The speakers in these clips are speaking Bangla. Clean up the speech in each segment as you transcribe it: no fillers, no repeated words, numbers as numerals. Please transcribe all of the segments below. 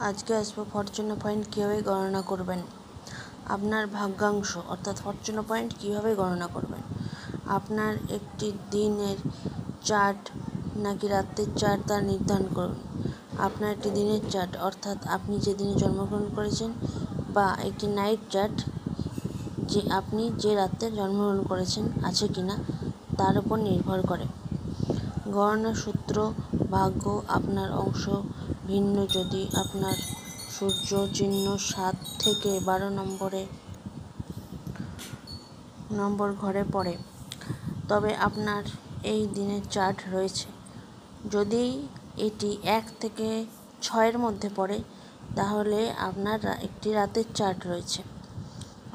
আজকে আসবো ফরচুনা পয়েন্ট কীভাবে গণনা করবেন। আপনার ভাগ্যাংশ অর্থাৎ ফরচুনা পয়েন্ট কীভাবে গণনা করবেন। আপনার একটি দিনের চার্ট নাকি রাতের চার্ট তা নির্ধারণ করুন। আপনার একটি দিনের চার্ট অর্থাৎ আপনি যে দিনে জন্মগ্রহণ করেছেন, বা একটি নাইট চার্ট যে আপনি যে রাতে জন্মগ্রহণ করেছেন আছে কিনা তার উপর নির্ভর করে। গণনা সূত্র: ভাগ্য আপনার অংশ ভিন্ন যদি আপনার সূর্য চিহ্ন 7 থেকে 12 নম্বর ঘরে পড়ে, তবে আপনার এই দিনের চার্ট রয়েছে। যদি এটি 1 থেকে 6-এর মধ্যে পড়ে, তাহলে আপনার একটি রাতের চার্ট রয়েছে।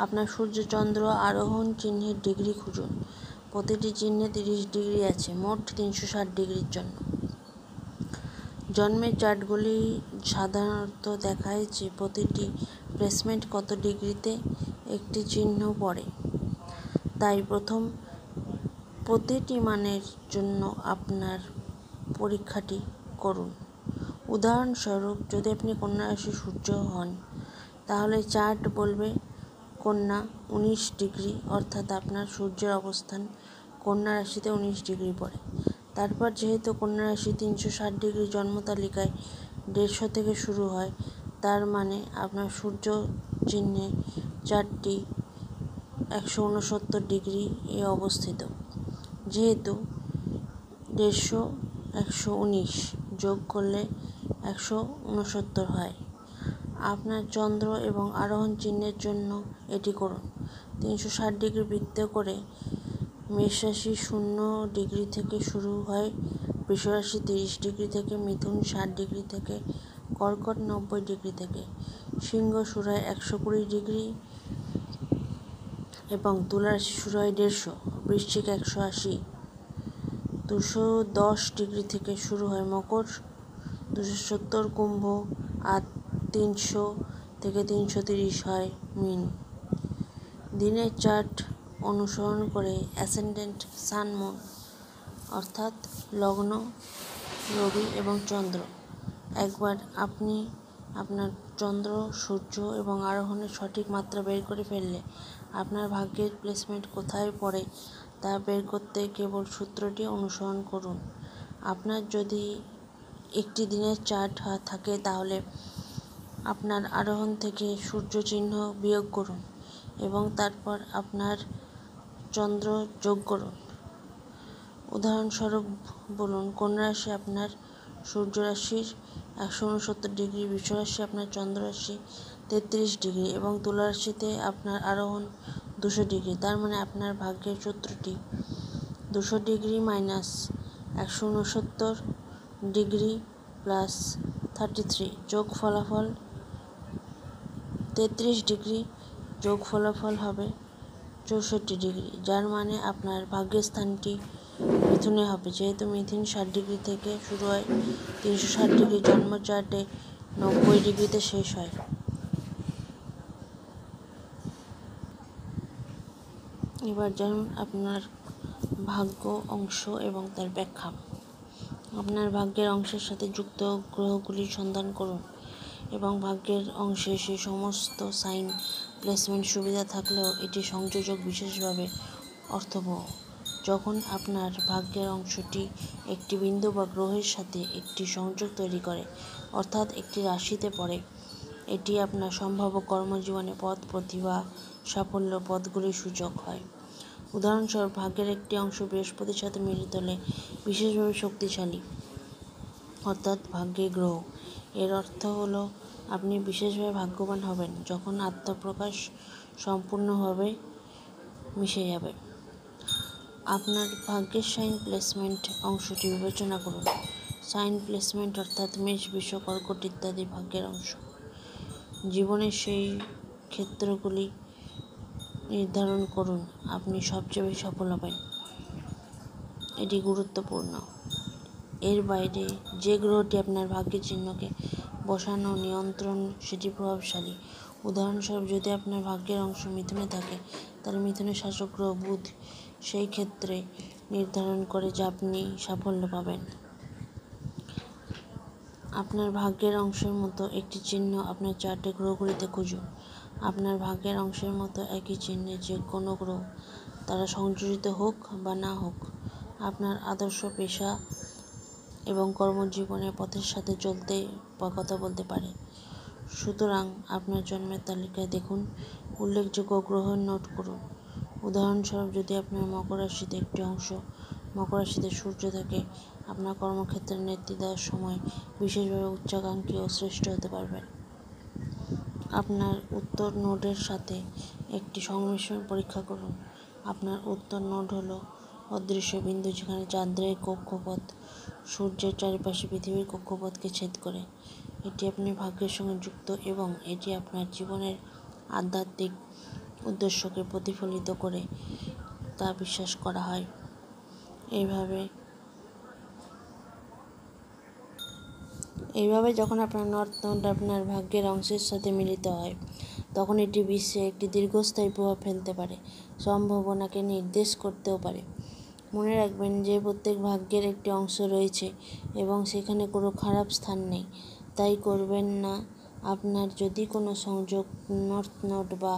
আপনার সূর্য চন্দ্র আরোহণ চিহ্নের ডিগ্রি খুঁজুন। প্রতিটি চিহ্নে 30 ডিগ্রি আছে, মোট 360 ডিগ্রির জন্য। জন্মের চার্টগুলি সাধারণত দেখায় যে প্রতিটি প্লেসমেন্ট কত ডিগ্রিতে একটি চিহ্ন পড়ে, তাই প্রতিটি মানের জন্য আপনার পরীক্ষাটি করুন। উদাহরণস্বরূপ, যদি আপনি কন্যা রাশির সূর্য হন, তাহলে চার্ট বলবে কন্যা 19 ডিগ্রি, অর্থাৎ আপনার সূর্যের অবস্থান কন্যা রাশিতে 19 ডিগ্রি পড়ে। তারপর যেহেতু কন্যা রাশি 360 ডিগ্রি জন্ম তালিকায় 150 থেকে শুরু হয়, তার মানে আপনার সূর্য চিহ্নে চার্টটি 169 ডিগ্রি এ অবস্থিত। যেহেতু 150 119 যোগ করলে 169 হয়। আপনার চন্দ্র এবং আরোহণ চিহ্নের জন্য এটি করুন। 360 ডিগ্রি বৃত্ত করে মেষ রাশি 0 ডিগ্রি থেকে শুরু হয়, বৃষ রাশি 30 ডিগ্রি থেকে, মিথুন 60 ডিগ্রি থেকে, কর্কট 90 ডিগ্রি থেকে, সিংহ শুরু হয় 120 ডিগ্রি এবং তুলা রাশি শুরু হয় 150, বৃশ্চিক 180, 210 ডিগ্রি থেকে শুরু হয় মকর, 270 কুম্ভ, আর 300 থেকে 330 হয় মীন। দিনের চার্ট অনুসরণ করে অ্যাসেন্ডেন্ট, সান, মুন অর্থাৎ লগ্ন, রবি এবং চন্দ্র। একবার আপনি আপনার চন্দ্র, সূর্য এবং আরোহণের সঠিক মাত্রা বের করে ফেললে, আপনার ভাগ্যের প্লেসমেন্ট কোথায় পড়ে তা বের করতে কেবল সূত্রটি অনুসরণ করুন। আপনার যদি একটি দিনের চার্ট থাকে, তাহলে আপনার আরোহণ থেকে সূর্য চিহ্ন বিয়োগ করুন এবং তারপর আপনার চন্দ্র যোগ করুন। উদাহরণস্বরূপ বলুন, কন্যা রাশি আপনার সূর্য রাশির 169 ডিগ্রি, বৃষ রাশি আপনার চন্দ্র রাশি 33 ডিগ্রি এবং তুলা রাশিতে আপনার আরোহণ 200 ডিগ্রি। তার মানে আপনার ভাগ্যের সূত্রটি 200 ডিগ্রি মাইনাস 169 ডিগ্রি প্লাস 33 যোগ ফলাফল 33 ডিগ্রি যোগ ফলাফল হবে 64 ডিগ্রি, যার মানে আপনার ভাগ্যের স্থানটি মিথুনে হবে। যেহেতু মিথুন 60 ডিগ্রি থেকে শুরু হয়, 360 ডিগ্রি জন্ম চার্টে 90 ডিগ্রিতে শেষ হয়। এবার জানুন আপনার ভাগ্য অংশ এবং তার ব্যাখ্যা। আপনার ভাগ্যের অংশের সাথে যুক্ত গ্রহগুলির সন্ধান করুন এবং ভাগ্যের অংশে সেই সমস্ত সাইন প্লেসমেন্ট সুবিধা থাকলেও এটি সংযোজক বিশেষভাবে অর্থবহ। যখন আপনার ভাগ্যের অংশটি একটি বিন্দু বা গ্রহের সাথে একটি সংযোগ তৈরি করে, অর্থাৎ একটি রাশিতে পড়ে, এটি আপনার সম্ভাব্য কর্মজীবনে পদ, প্রতিভা, সাফল্য পদগুলির সূচক হয়। উদাহরণস্বরূপ, ভাগ্যের একটি অংশ বৃহস্পতির সাথে মিলিত হলে বিশেষভাবে শক্তিশালী, অর্থাৎ ভাগ্যের গ্রহ। এর অর্থ হলো আপনি বিশেষভাবে ভাগ্যবান হবেন যখন আত্মপ্রকাশ সম্পূর্ণভাবে মিশে যাবে। আপনার ভাগ্যের সাইন প্লেসমেন্ট অংশটি বিবেচনা করুন। সাইন প্লেসমেন্ট অর্থাৎ মেষ, বৃষ, কর্কট ইত্যাদি ভাগ্যের অংশ। জীবনের সেই ক্ষেত্রগুলি নির্ধারণ করুন আপনি সবচেয়ে বেশি সফল হবেন। এটি গুরুত্বপূর্ণ। এর বাইরে যে গ্রহটি আপনার ভাগ্যের চিহ্নকে বসানো নিয়ন্ত্রণ সেটি প্রভাবশালী। উদাহরণস্বরূপ, যদি আপনার ভাগ্যের অংশ মিথুনে থাকে, তাহলে মিথুনের শাসক গ্রহ বুধ সেই ক্ষেত্রে নির্ধারণ করে যে আপনি সাফল্য পাবেন। আপনার ভাগ্যের অংশের মতো একটি চিহ্ন আপনার চার্টে গ্রহগুলিতে খুঁজুন। আপনার ভাগ্যের অংশের মতো একই চিহ্নে যে কোনো গ্রহ, তারা সংযোজিত হোক বা না হোক, আপনার আদর্শ পেশা এবং কর্মজীবনের পথের সাথে চলতে বা কথা বলতে পারে। সুতরাং আপনার জন্মের তালিকায় দেখুন উল্লেখযোগ্য গ্রহ নোট করুন। উদাহরণস্বরূপ, যদি আপনার মকর রাশিতে একটি অংশ মকর রাশিতে সূর্য থাকে, আপনার কর্মক্ষেত্রে নেতৃত্ব দেওয়ার সময় বিশেষভাবে উচ্চাকাঙ্ক্ষী ও শ্রেষ্ঠ হতে পারবেন। আপনার উত্তর নোডের সাথে একটি সংমিশ্রণ পরীক্ষা করুন। আপনার উত্তর নোড হল অদৃশ্য বিন্দু, যেখানে চাঁদের কক্ষপথ সূর্যের চারপাশে পৃথিবীর কক্ষপথকে ছেদ করে। এটি আপনার ভাগ্যের সঙ্গে যুক্ত এবং এটি আপনার জীবনের আধ্যাত্মিক উদ্দেশ্যকে প্রতিফলিত করে তা বিশ্বাস করা হয়। এইভাবে যখন আপনার নর্থ নোড আপনার ভাগ্যের অংশের সাথে মিলিত হয়, তখন এটি বিশ্বে একটি দীর্ঘস্থায়ী প্রভাব ফেলতে পারে, সম্ভাবনাকে নির্দেশ করতেও পারে। মনে রাখবেন যে প্রত্যেক ভাগ্যের একটি অংশ রয়েছে এবং সেখানে কোনো খারাপ স্থান নেই, তাই করবেন না। আপনার যদি কোনো সংযোগ নর্থ নোড বা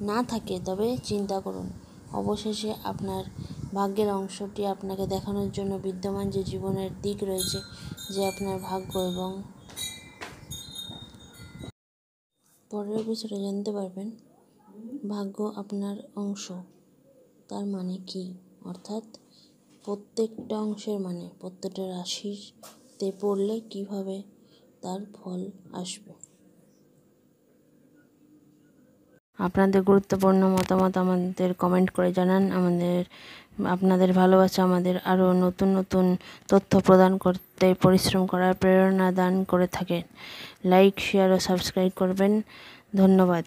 না থাকে তবে চিন্তা করুন। অবশেষে আপনার ভাগ্যের অংশটি আপনাকে দেখানোর জন্য বিদ্যমান যে জীবনের দিক রয়েছে, যে আপনার ভাগ্য। এবং পরের এপিসোডে জানতে পারবেন ভাগ্য আপনার অংশ তার মানে কি, অর্থাৎ প্রত্যেকটা অংশের মানে প্রত্যেকটা রাশিতে পড়লে কিভাবে তার ফল আসবে। আপনাদের গুরুত্বপূর্ণ মতামত আমাদের কমেন্ট করে জানান। আপনাদের ভালোবাসা আমাদের আরও নতুন নতুন তথ্য প্রদান করতে পরিশ্রম করার প্রেরণা দান করে থাকেন। লাইক, শেয়ার ও সাবস্ক্রাইব করবেন। ধন্যবাদ।